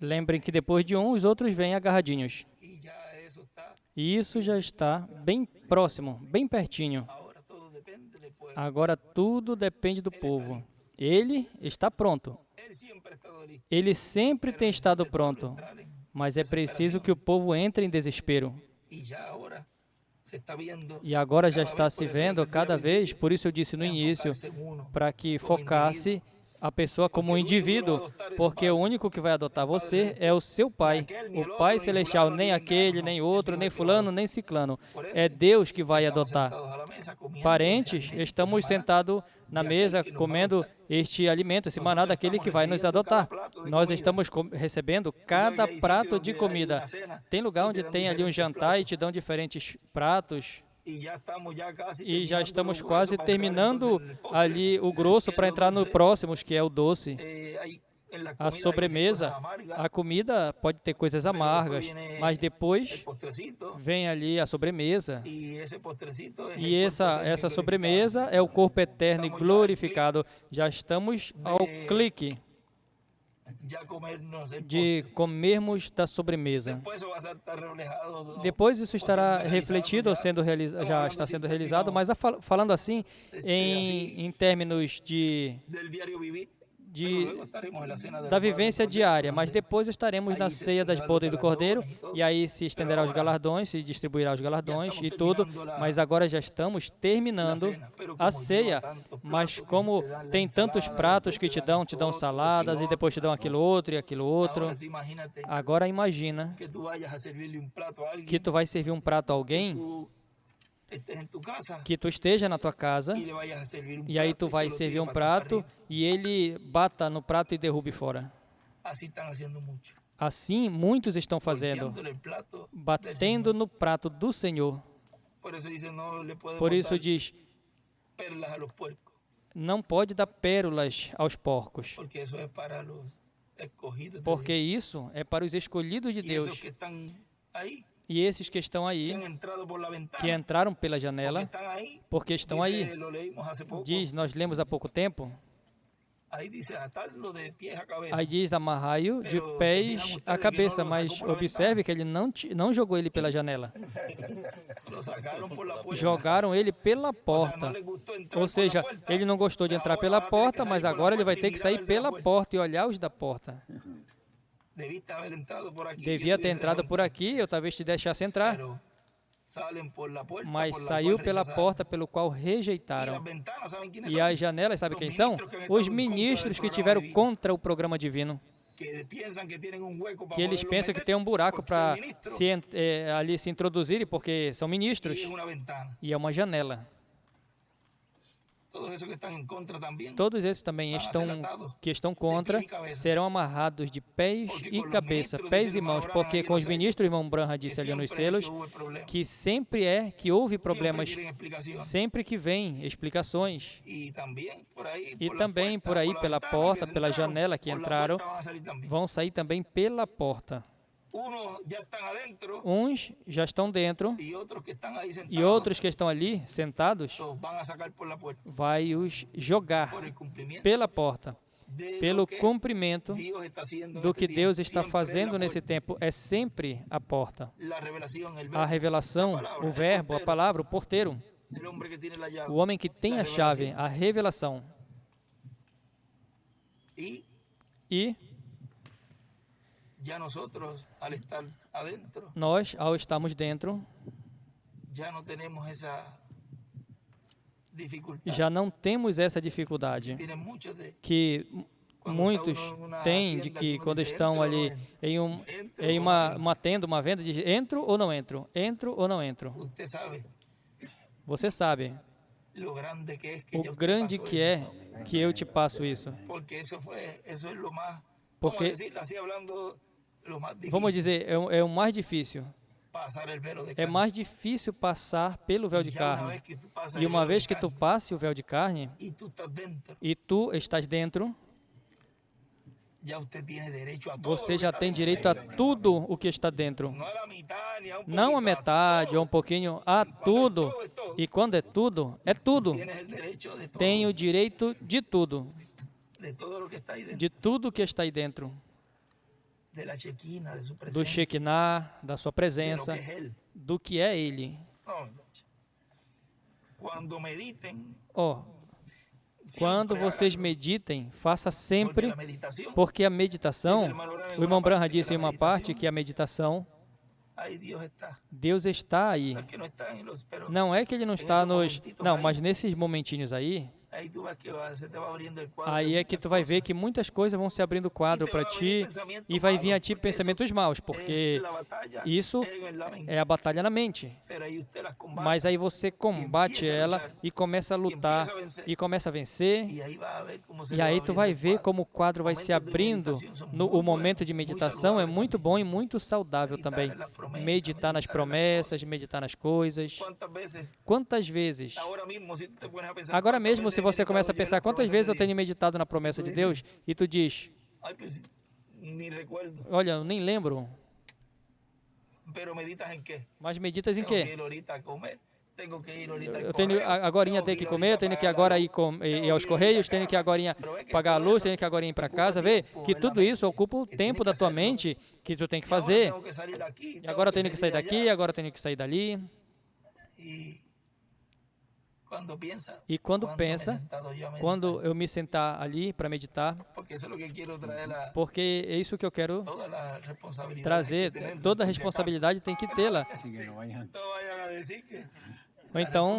Lembrem que depois de um, os outros vêm agarradinhos. E isso já está bem próximo, bem pertinho. Agora tudo depende do povo. Ele está pronto. Ele sempre tem estado pronto. Mas é preciso que o povo entre em desespero. E agora já está se vendo cada vez, por isso eu disse no início, para que focasse a pessoa como um indivíduo, porque o único que vai adotar você é o seu Pai. O Pai Celestial, nem aquele, nem outro, nem fulano, nem ciclano. É Deus que vai adotar. Parentes, estamos sentados na mesa comendo este alimento, esse maná daquele que vai nos adotar. Nós estamos recebendo cada prato de comida. Tem lugar onde tem ali um jantar e te dão diferentes pratos. E já estamos quase terminando ali o grosso para entrar no próximo, que é o doce. A sobremesa, a comida pode ter coisas amargas, mas depois vem ali a sobremesa. E essa sobremesa é o corpo eterno e glorificado. Já estamos ao clique de comermos da sobremesa. Depois isso estará refletido, ou já está sendo realizado, mas falando assim, em términos da vivência diária, mas depois estaremos na ceia das bodas do Cordeiro, e aí se estenderá os galardões, se distribuirá os galardões e tudo, mas agora já estamos terminando a ceia, mas como tem tantos pratos que te dão saladas, e depois te dão aquilo outro e aquilo outro, agora imagina que tu vai servir um prato a alguém, que tu esteja na tua casa e aí tu vai servir um prato e ele bata no prato e derrube fora. Assim muitos estão fazendo, batendo no prato do Senhor. Por isso diz, não pode dar pérolas aos porcos, porque isso é para os escolhidos de Deus. E esses que estão aí, que entraram pela janela, porque estão aí, nós lemos há pouco tempo, aí diz amarrai-o de pés à cabeça, mas observe que ele não jogou ele pela janela. Jogaram ele pela porta. Ou seja, ele não gostou de entrar pela porta, mas agora ele vai ter que sair pela porta e olhar os da porta. Devia ter entrado por aqui, eu talvez te deixasse entrar. Mas saiu pela porta pelo qual rejeitaram. E as janelas, sabe quem são? Os ministros que tiveram contra o programa divino. Que eles pensam que tem um buraco para ali se introduzirem, porque são ministros. E é uma janela. Todos esses também que estão contra serão amarrados de pés e cabeça, pés e mãos, porque com os ministros, o irmão Branham disse ali nos selos, que sempre que houve problemas, sempre que vem explicações. E também por aí, pela porta, pela janela que entraram, vão sair também pela porta. Uns já estão dentro e outros que estão ali sentados vai os jogar pela porta. Pelo cumprimento do que Deus está fazendo nesse tempo, é sempre a porta. A revelação, o verbo, a palavra, o porteiro. O homem que tem a chave, a revelação. E nós, ao estarmos dentro, já não temos essa dificuldade que muitos têm, de que quando estão ali em uma tenda, uma venda, dizem, entro ou não entro? Entro ou não entro? Você sabe o grande que é que eu te passo isso. Porque, vamos dizer, é o mais difícil. É mais difícil passar pelo véu de carne. E uma vez que tu passe o véu de carne, e tu estás dentro, você já tem direito a tudo o que está dentro. Não a metade ou um pouquinho, a tudo. E quando é tudo, é tudo. Tem o direito de tudo. de tudo que está aí dentro, do Shekinah, da sua presença, do que é Ele. Quando vocês meditem, faça sempre, porque a meditação, o irmão Branham disse em uma parte que a meditação, Deus está aí. Não é que Ele não está nos... Não, mas nesses momentinhos aí, aí é que tu vai ver que muitas coisas vão se abrindo quadro para ti e vai vir a ti pensamentos maus, porque isso é a batalha na mente. Mas aí você combate ela e começa a lutar e começa a vencer. E aí tu vai ver como o quadro vai se abrindo. O momento de meditação é muito bom e muito saudável também. Meditar nas promessas, meditar nas coisas. Quantas vezes? Agora mesmo, se você começa a pensar quantas vezes eu tenho meditado na promessa de Deus e tu diz, olha, eu nem lembro. Mas meditas em quê? Eu tenho agorinha ter que comer, eu tenho que agora ir aos correios, tenho que agorinha pagar a luz, tenho que agorinha ir para casa. Vê que tudo isso ocupa o tempo da tua mente que tu tem que fazer. E agora eu tenho que sair daqui, agora eu tenho que sair dali. E quando pensa, quando eu me sentar ali para meditar, porque é isso que eu quero trazer, toda a responsabilidade tem que tê-la. Ou então,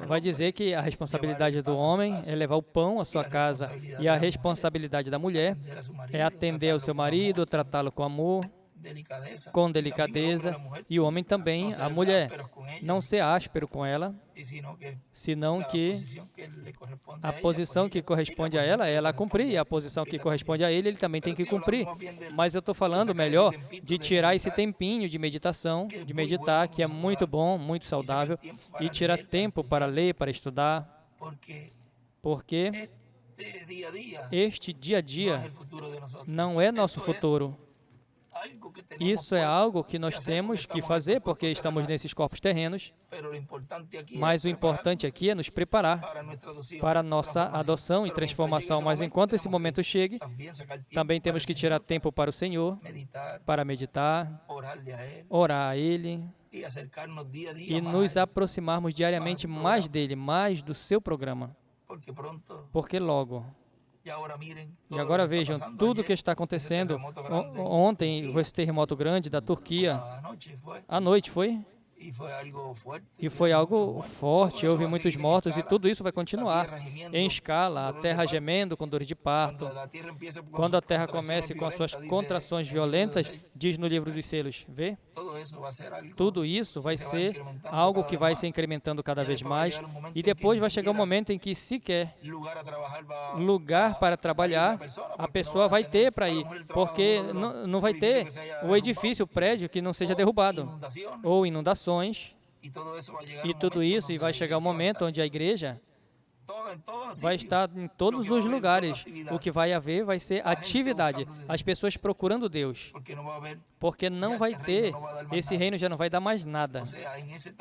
vai dizer que a responsabilidade do homem é levar o pão à sua casa e a responsabilidade da mulher é atender ao seu marido, tratá-lo com amor, com delicadeza, e o homem também, a mulher, não ser áspero com ela, senão que a posição que corresponde a ela cumprir, e a posição que corresponde a ele também tem que cumprir. Mas eu estou falando melhor de tirar esse tempinho de meditação, de meditar, que é muito bom, muito saudável, e tirar tempo para ler, para estudar, porque este dia a dia não é nosso futuro. Isso é algo que nós temos que fazer porque estamos nesses corpos terrenos, mas o importante aqui é nos preparar para a nossa adoção e transformação. Mas enquanto esse momento chegue, também temos que tirar tempo para o Senhor, para meditar, orar a Ele e nos aproximarmos diariamente mais dEle, mais do seu programa, porque logo... E agora vejam tudo o que está acontecendo. Ontem, esse terremoto grande da Turquia, à noite foi? E foi algo forte, houve muitos mortos e tudo isso vai continuar em escala, a terra gemendo com dores de parto. Quando a terra comece com as suas contrações violentas, diz no livro dos selos, vê? Tudo isso vai ser algo que vai se incrementando cada vez mais e depois vai chegar um momento em que sequer lugar para trabalhar a pessoa vai ter para ir, porque não vai ter o edifício, o prédio que não seja derrubado, ou inundações. E tudo isso, e vai chegar um momento onde a igreja vai estar em todos os lugares. O que vai haver vai ser atividade, as pessoas procurando Deus, porque não vai ter, esse reino já não vai dar mais nada.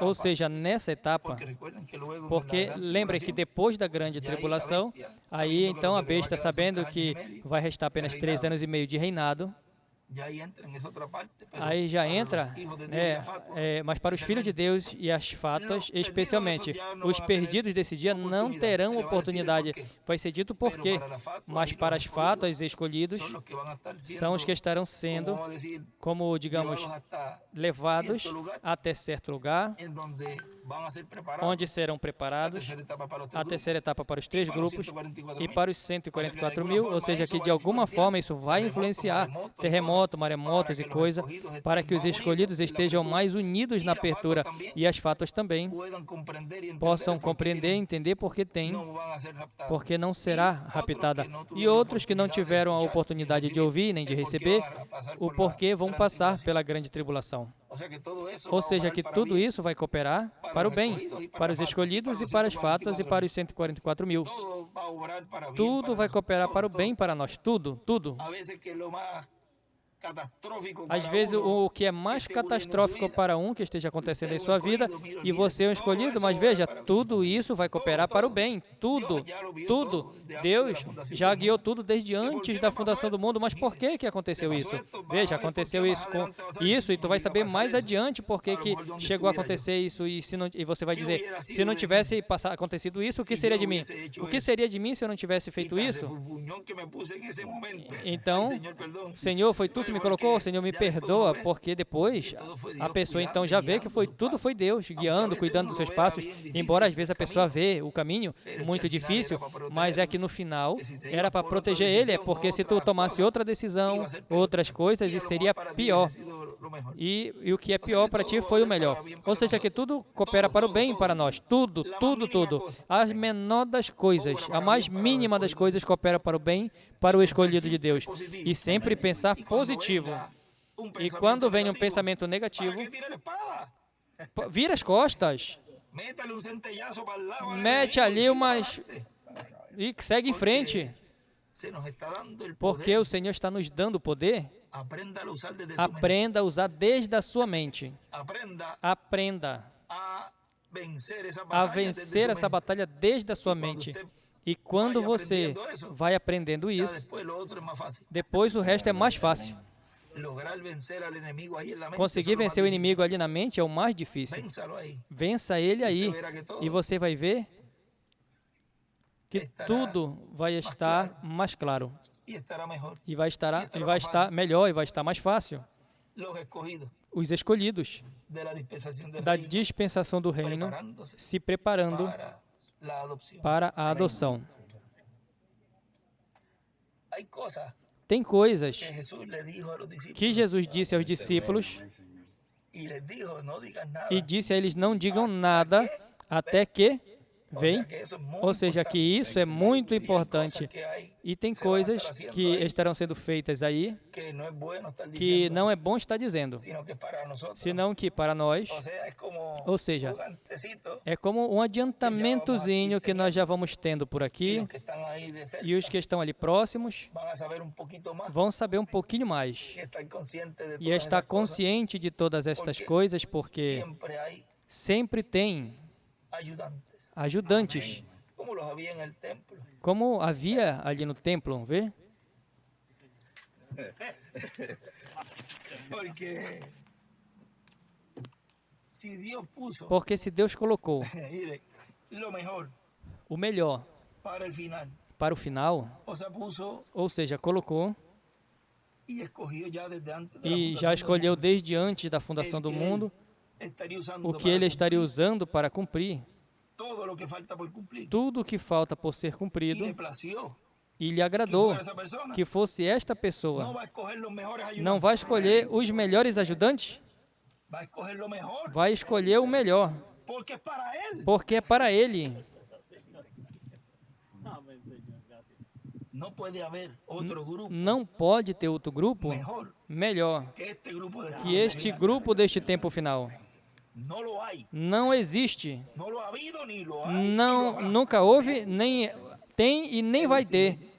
Ou seja, nessa etapa, porque lembre que depois da grande tribulação, aí então a besta, sabendo que vai restar apenas 3 anos e meio de reinado, aí já entra, mas para os filhos de Deus e as fatas, especialmente, os perdidos desse dia não terão oportunidade. Vai ser dito por quê? Mas para as fatas escolhidos, são os que estarão sendo, como, digamos, levados até certo lugar, onde serão preparados a terceira etapa para os 3 grupos e para os 144 mil, ou seja, que de alguma forma isso vai influenciar terremoto, maremotos e coisa, para que os escolhidos estejam mais unidos na apertura e as fatas também possam compreender e entender porque não será raptada. E outros que não tiveram a oportunidade de ouvir nem de receber, o porquê vão passar pela grande tribulação. Ou seja, que tudo isso vai cooperar para o bem, para os escolhidos e para as fatas e para os 144 mil. Tudo vai cooperar para o bem para nós, tudo, tudo. Às vezes, o que é mais catastrófico para um que esteja acontecendo em sua vida, e você é um escolhido, mas veja, tudo isso vai cooperar para o bem. Tudo, tudo. Deus já guiou tudo desde antes da fundação do mundo, mas por que aconteceu isso? Veja, aconteceu isso com isso, e tu vai saber mais adiante por que chegou a acontecer isso, e você vai dizer, se não tivesse acontecido isso, o que seria de mim? O que seria de mim se eu não tivesse feito isso? Então, Senhor, foi tu que me colocou, Senhor, me perdoa, porque depois a pessoa então já vê que tudo foi Deus, guiando, cuidando dos seus passos, embora às vezes a pessoa vê o caminho muito difícil, mas é que no final era para proteger ele, é porque se tu tomasse outra decisão, outras coisas, isso seria pior. E o que é pior para ti foi o melhor. Ou seja, que tudo coopera para o bem para nós. Tudo, tudo, tudo. As menor das coisas, a mais mínima das coisas coopera para o bem, para o escolhido de Deus. E sempre pensar positivo. E quando vem um pensamento negativo, vira as costas. Mete ali umas... e segue em frente. Porque o Senhor está nos dando poder. Aprenda a usar desde a sua mente. Aprenda a vencer essa batalha desde a sua mente. E quando você vai aprendendo isso, depois o resto é mais fácil. Conseguir vencer o inimigo ali na mente é o mais difícil. Vença ele aí. E você vai ver que tudo vai estar mais claro. E vai estar melhor, e vai estar mais fácil. Os escolhidos da dispensação do reino se preparando para a adoção. Tem coisas que Jesus disse aos discípulos e disse a eles: não digam nada até que vem, ou seja, que isso é muito importante. E tem coisas que estarão sendo feitas aí que não é bom estar dizendo, senão que para nós, ou seja, é como um adiantamentozinho que nós já vamos tendo por aqui, e os que estão ali próximos vão saber um pouquinho mais e estar consciente de todas estas coisas, porque sempre tem ajudantes, como havia ali no templo, vê? Porque se Deus colocou o melhor para o final, ou seja, colocou e já escolheu desde antes da fundação do mundo o que Ele estaria usando para cumprir tudo o que falta por ser cumprido, e lhe agradou que fosse esta pessoa. Não vai escolher os melhores ajudantes? Vai escolher o melhor, porque é para Ele. Não pode ter outro grupo melhor que este grupo deste tempo final. Não existe. Não, nunca houve, nem tem e nem vai ter.